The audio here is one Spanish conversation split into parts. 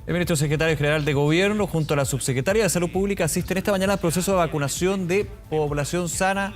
El ministro secretario general de Gobierno junto a la subsecretaria de Salud Pública asisten esta mañana al proceso de vacunación de población sana.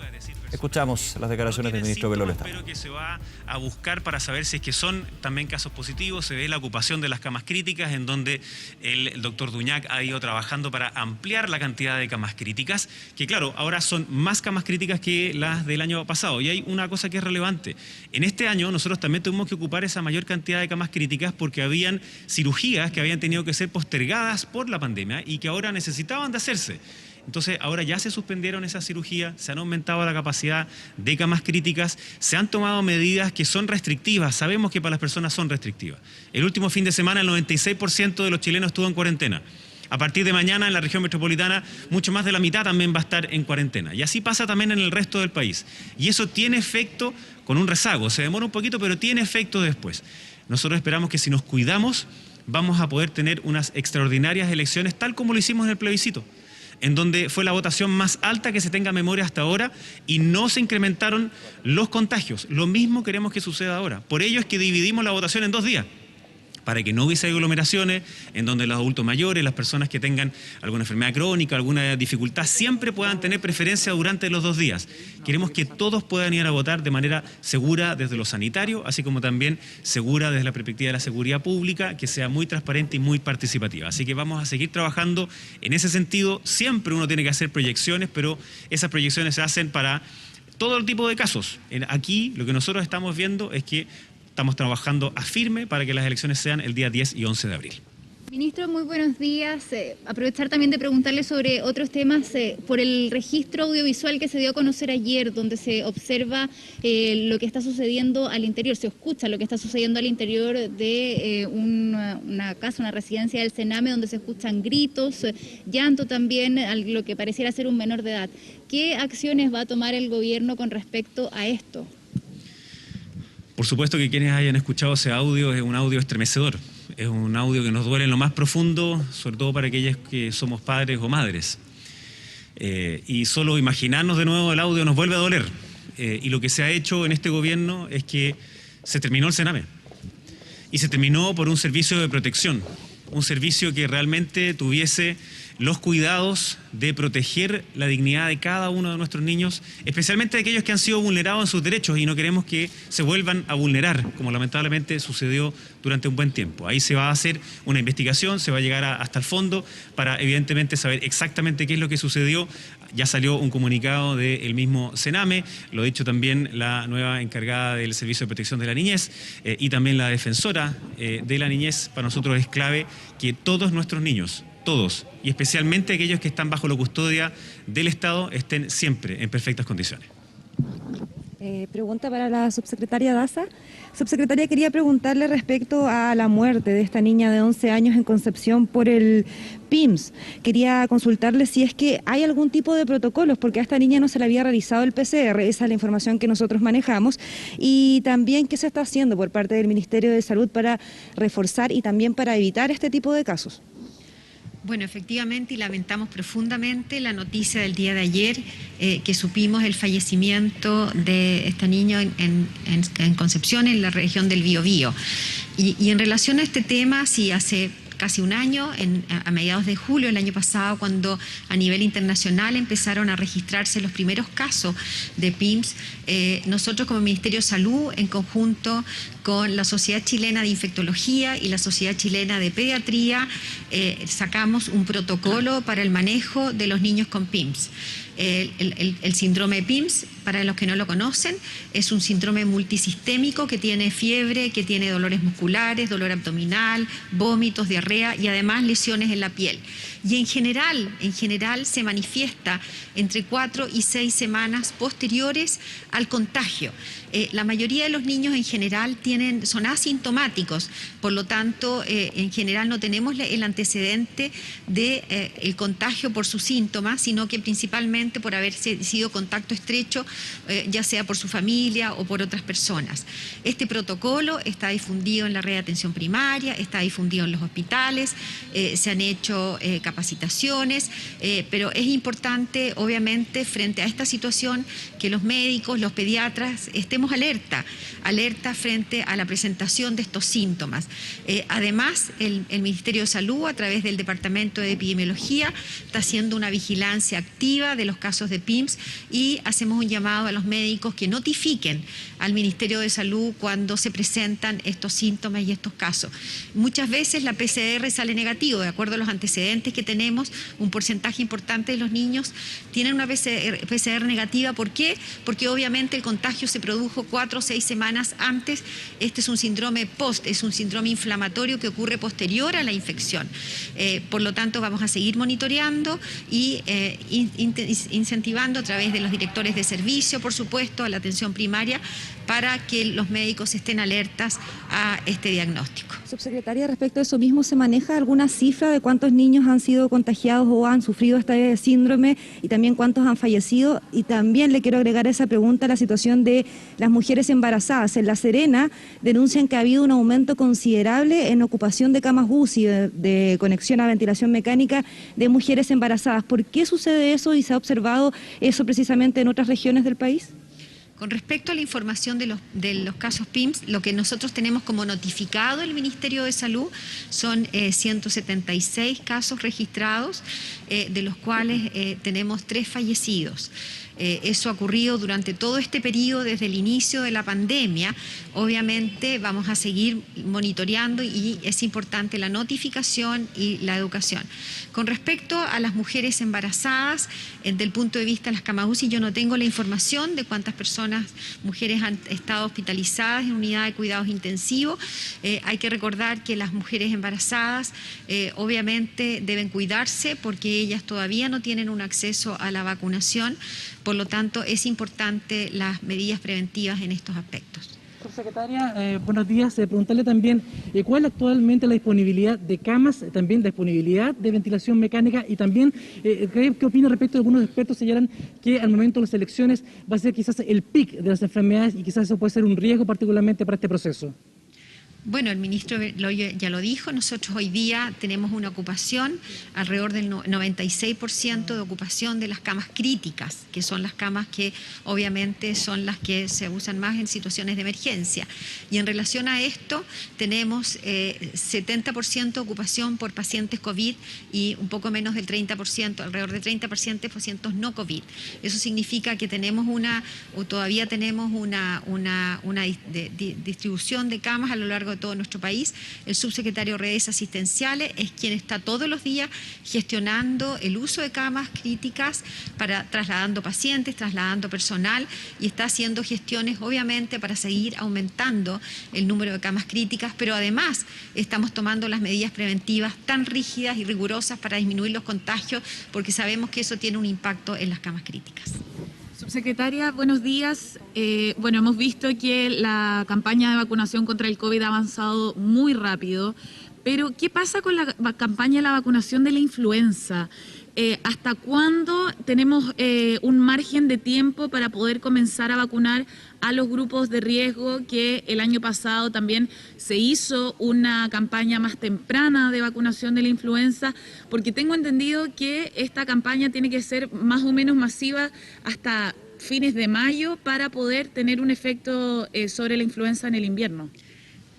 Escuchamos las declaraciones del ministro Belolio. Pero que se va a buscar para saber si es que son también casos positivos. Se ve la ocupación de las camas críticas, en donde el doctor Duñac ha ido trabajando para ampliar la cantidad de camas críticas, que claro, ahora son más camas críticas que las del año pasado. Y hay una cosa que es relevante. En este año nosotros también tuvimos que ocupar esa mayor cantidad de camas críticas porque habían cirugías que habían tenido que ser postergadas por la pandemia y que ahora necesitaban de hacerse. Entonces, ahora ya se suspendieron esas cirugías, se han aumentado la capacidad de camas críticas, se han tomado medidas que son restrictivas, sabemos que para las personas son restrictivas. El último fin de semana el 96% de los chilenos estuvo en cuarentena. A partir de mañana en la región metropolitana mucho más de la mitad también va a estar en cuarentena. Y así pasa también en el resto del país. Y eso tiene efecto con un rezago, se demora un poquito, pero tiene efecto después. Nosotros esperamos que si nos cuidamos vamos a poder tener unas extraordinarias elecciones tal como lo hicimos en el plebiscito, en donde fue la votación más alta que se tenga memoria hasta ahora y no se incrementaron los contagios. Lo mismo queremos que suceda ahora. Por ello es que dividimos la votación en 2 días, para que no hubiese aglomeraciones, en donde los adultos mayores, las personas que tengan alguna enfermedad crónica, alguna dificultad, siempre puedan tener preferencia durante los 2 días. Queremos que todos puedan ir a votar de manera segura desde lo sanitario, así como también segura desde la perspectiva de la seguridad pública, que sea muy transparente y muy participativa. Así que vamos a seguir trabajando en ese sentido. Siempre uno tiene que hacer proyecciones, pero esas proyecciones se hacen para todo tipo de casos. Aquí lo que nosotros estamos viendo es que estamos trabajando a firme para que las elecciones sean el día 10 y 11 de abril. Ministro, muy buenos días. Aprovechar también de preguntarle sobre otros temas por el registro audiovisual que se dio a conocer ayer, donde se observa lo que está sucediendo al interior, se escucha lo que está sucediendo al interior de una casa, una residencia del Sename, donde se escuchan gritos, llanto también, a lo que pareciera ser un menor de edad. ¿Qué acciones va a tomar el gobierno con respecto a esto? Por supuesto que quienes hayan escuchado ese audio es un audio estremecedor, es un audio que nos duele en lo más profundo, sobre todo para aquellos que somos padres o madres. Y solo imaginarnos de nuevo el audio nos vuelve a doler. Y lo que se ha hecho en este gobierno es que se terminó el Sename. Y se terminó por un servicio de protección, un servicio que realmente tuviese los cuidados de proteger la dignidad de cada uno de nuestros niños, especialmente de aquellos que han sido vulnerados en sus derechos y no queremos que se vuelvan a vulnerar, como lamentablemente sucedió durante un buen tiempo. Ahí se va a hacer una investigación, se va a llegar hasta el fondo para evidentemente saber exactamente qué es lo que sucedió. Ya salió un comunicado del mismo Sename, lo ha dicho también la nueva encargada del Servicio de Protección de la Niñez y también la defensora de la niñez. Para nosotros es clave que todos nuestros niños, todos, y especialmente aquellos que están bajo la custodia del Estado, estén siempre en perfectas condiciones. Pregunta para la subsecretaria Daza. Subsecretaria, quería preguntarle respecto a la muerte de esta niña de 11 años en Concepción por el PIMS. Quería consultarle si es que hay algún tipo de protocolos, porque a esta niña no se le había realizado el PCR, esa es la información que nosotros manejamos, y también qué se está haciendo por parte del Ministerio de Salud para reforzar y también para evitar este tipo de casos. Bueno, efectivamente, y lamentamos profundamente la noticia del día de ayer, que supimos el fallecimiento de esta niña en Concepción, en la región del Biobío. Y en relación a este tema, sí, hace casi un año, a mediados de julio del año pasado, cuando a nivel internacional empezaron a registrarse los primeros casos de PIMS, nosotros como Ministerio de Salud, en conjunto con la Sociedad Chilena de Infectología y la Sociedad Chilena de Pediatría, sacamos un protocolo para el manejo de los niños con PIMS. El síndrome de PIMS, para los que no lo conocen, es un síndrome multisistémico que tiene fiebre, que tiene dolores musculares, dolor abdominal, vómitos, diarrea y además lesiones en la piel. Y en general se manifiesta entre 4 y 6 semanas posteriores al contagio. La mayoría de los niños en general son asintomáticos, por lo tanto, en general no tenemos el antecedente de el contagio por sus síntomas, sino que principalmente por haber sido contacto estrecho ya sea por su familia o por otras personas. Este protocolo está difundido en la red de atención primaria, está difundido en los hospitales, se han hecho capacitaciones, pero es importante, obviamente, frente a esta situación, que los médicos, los pediatras, estemos alerta frente a la presentación de estos síntomas. Además, el Ministerio de Salud, a través del Departamento de Epidemiología, está haciendo una vigilancia activa de los casos de PIMS y hacemos un llamado a los médicos que notifiquen al Ministerio de Salud cuando se presentan estos síntomas y estos casos. Muchas veces la PCR sale negativo, de acuerdo a los antecedentes que tenemos, un porcentaje importante de los niños tienen una PCR negativa. ¿Por qué? Porque obviamente el contagio se produjo 4 o 6 semanas antes. Este es un síndrome post, es un síndrome inflamatorio que ocurre posterior a la infección. Por lo tanto, vamos a seguir monitoreando y incentivando a través de los directores de servicio, por supuesto, a la atención primaria, para que los médicos estén alertas a este diagnóstico. Subsecretaria, respecto a eso mismo, ¿se maneja alguna cifra de cuántos niños han sido contagiados o han sufrido este síndrome y también cuántos han fallecido? Y también le quiero agregar a esa pregunta la situación de las mujeres embarazadas. En La Serena denuncian que ha habido un aumento considerable en ocupación de camas UCI, de conexión a ventilación mecánica de mujeres embarazadas. ¿Por qué sucede eso y se ha observado eso precisamente en otras regiones del país? Con respecto a la información de los casos PIMS, lo que nosotros tenemos como notificado el Ministerio de Salud son 176 casos registrados, de los cuales tenemos 3 fallecidos. Eso ha ocurrido durante todo este periodo desde el inicio de la pandemia. Obviamente vamos a seguir monitoreando y es importante la notificación y la educación. Con respecto a las mujeres embarazadas, desde el punto de vista de las camas UCI, yo no tengo la información de cuántas mujeres han estado hospitalizadas en unidad de cuidados intensivos. Hay que recordar que las mujeres embarazadas obviamente deben cuidarse porque ellas todavía no tienen un acceso a la vacunación. Por lo tanto, es importante las medidas preventivas en estos aspectos. Subsecretaria, buenos días. Preguntarle también cuál es actualmente la disponibilidad de camas, también la disponibilidad de ventilación mecánica y también qué opina respecto a algunos expertos señalan que al momento de las elecciones va a ser quizás el pic de las enfermedades y quizás eso puede ser un riesgo particularmente para este proceso. Bueno, el ministro ya lo dijo, nosotros hoy día tenemos una ocupación alrededor del 96% de ocupación de las camas críticas, que son las camas que obviamente son las que se usan más en situaciones de emergencia. Y en relación a esto tenemos 70% de ocupación por pacientes COVID y un poco menos del 30%, alrededor de 30% de pacientes no COVID. Eso significa que todavía tenemos una distribución de camas a lo largo de todo nuestro país. El subsecretario de Redes Asistenciales es quien está todos los días gestionando el uso de camas críticas, trasladando pacientes, trasladando personal, y está haciendo gestiones obviamente para seguir aumentando el número de camas críticas, pero además estamos tomando las medidas preventivas tan rígidas y rigurosas para disminuir los contagios, porque sabemos que eso tiene un impacto en las camas críticas. Subsecretaria, buenos días. Hemos visto que la campaña de vacunación contra el COVID ha avanzado muy rápido, pero ¿qué pasa con la campaña de la vacunación de la influenza? ¿Hasta cuándo tenemos un margen de tiempo para poder comenzar a vacunar a los grupos de riesgo? Que el año pasado también se hizo una campaña más temprana de vacunación de la influenza, porque tengo entendido que esta campaña tiene que ser más o menos masiva hasta fines de mayo para poder tener un efecto sobre la influenza en el invierno.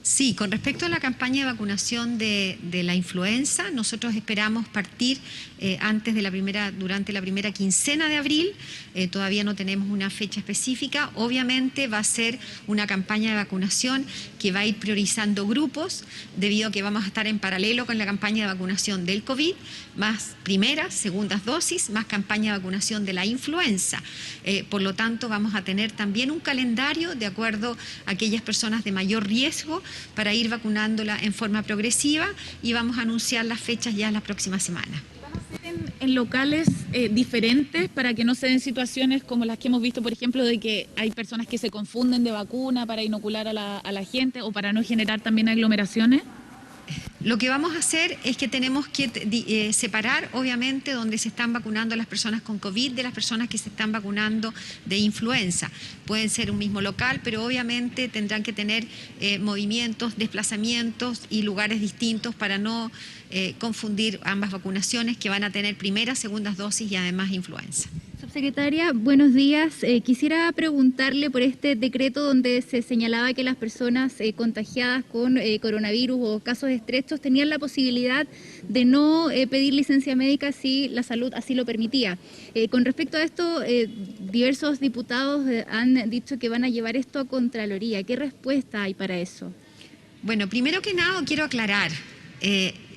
Sí, con respecto a la campaña de vacunación de la influenza, nosotros esperamos partir durante la primera quincena de abril. Todavía no tenemos una fecha específica. Obviamente va a ser una campaña de vacunación que va a ir priorizando grupos, debido a que vamos a estar en paralelo con la campaña de vacunación del COVID, más primeras, segundas dosis, más campaña de vacunación de la influenza. Por lo tanto, vamos a tener también un calendario de acuerdo a aquellas personas de mayor riesgo para ir vacunándola en forma progresiva, y vamos a anunciar las fechas ya la próxima semana. ¿Van a ser en locales diferentes para que no se den situaciones como las que hemos visto, por ejemplo, de que hay personas que se confunden de vacuna para inocular a la gente o para no generar también aglomeraciones? Lo que vamos a hacer es que tenemos que separar, obviamente, donde se están vacunando las personas con COVID de las personas que se están vacunando de influenza. Pueden ser un mismo local, pero obviamente tendrán que tener movimientos, desplazamientos y lugares distintos para no confundir ambas vacunaciones que van a tener primeras, segundas dosis y además influenza. Subsecretaria, buenos días. Quisiera preguntarle por este decreto donde se señalaba que las personas contagiadas con coronavirus o casos estrechos tenían la posibilidad de no pedir licencia médica si la salud así lo permitía. Con respecto a esto, diversos diputados han dicho que van a llevar esto a Contraloría. ¿Qué respuesta hay para eso? Bueno, primero que nada quiero aclarar.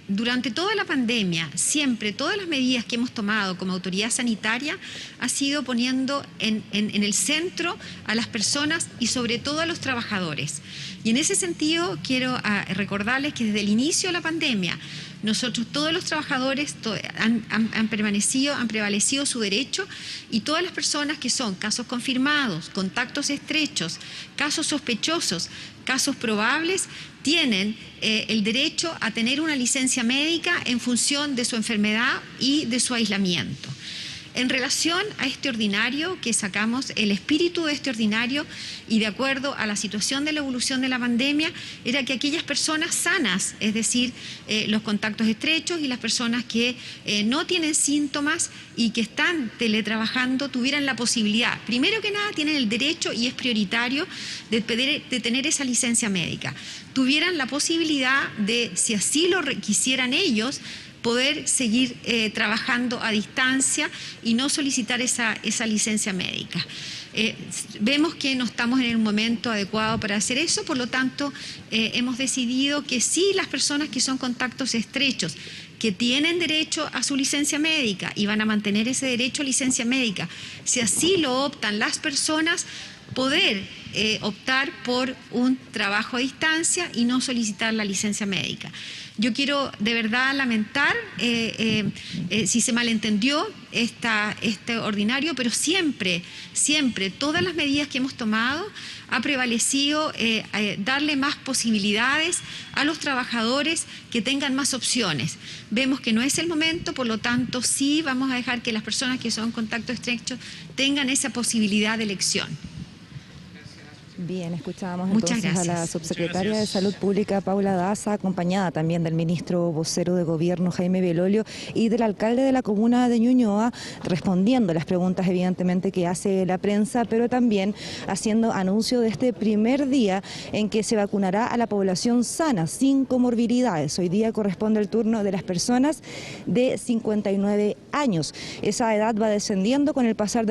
Durante toda la pandemia, siempre, todas las medidas que hemos tomado como autoridad sanitaria ha sido poniendo en el centro a las personas y sobre todo a los trabajadores. Y en ese sentido quiero recordarles que desde el inicio de la pandemia, nosotros, todos los trabajadores han prevalecido su derecho, y todas las personas que son casos confirmados, contactos estrechos, casos sospechosos, casos probables, tienen el derecho a tener una licencia médica en función de su enfermedad y de su aislamiento. En relación a este ordinario que sacamos, el espíritu de este ordinario y de acuerdo a la situación de la evolución de la pandemia, era que aquellas personas sanas, es decir, los contactos estrechos y las personas que no tienen síntomas y que están teletrabajando, tuvieran la posibilidad, primero que nada tienen el derecho y es prioritario de tener esa licencia médica, tuvieran la posibilidad de, si así lo quisieran ellos, poder seguir trabajando a distancia y no solicitar esa licencia médica. Vemos que no estamos en el momento adecuado para hacer eso, por lo tanto hemos decidido que sí, las personas que son contactos estrechos, que tienen derecho a su licencia médica y van a mantener ese derecho a licencia médica, si así lo optan las personas, poder optar por un trabajo a distancia y no solicitar la licencia médica. Yo quiero de verdad lamentar si se malentendió este ordinario, pero siempre, todas las medidas que hemos tomado ha prevalecido darle más posibilidades a los trabajadores, que tengan más opciones. Vemos que no es el momento, por lo tanto sí vamos a dejar que las personas que son contacto estrecho tengan esa posibilidad de elección. Bien, escuchábamos Muchas entonces a la gracias. subsecretaria de Salud Pública, Paula Daza, acompañada también del ministro vocero de Gobierno, Jaime Belolio, y del alcalde de la comuna de Ñuñoa, respondiendo a las preguntas evidentemente que hace la prensa, pero también haciendo anuncio de este primer día en que se vacunará a la población sana, sin comorbilidades. Hoy día corresponde el turno de las personas de 59 años. Esa edad va descendiendo con el pasar de los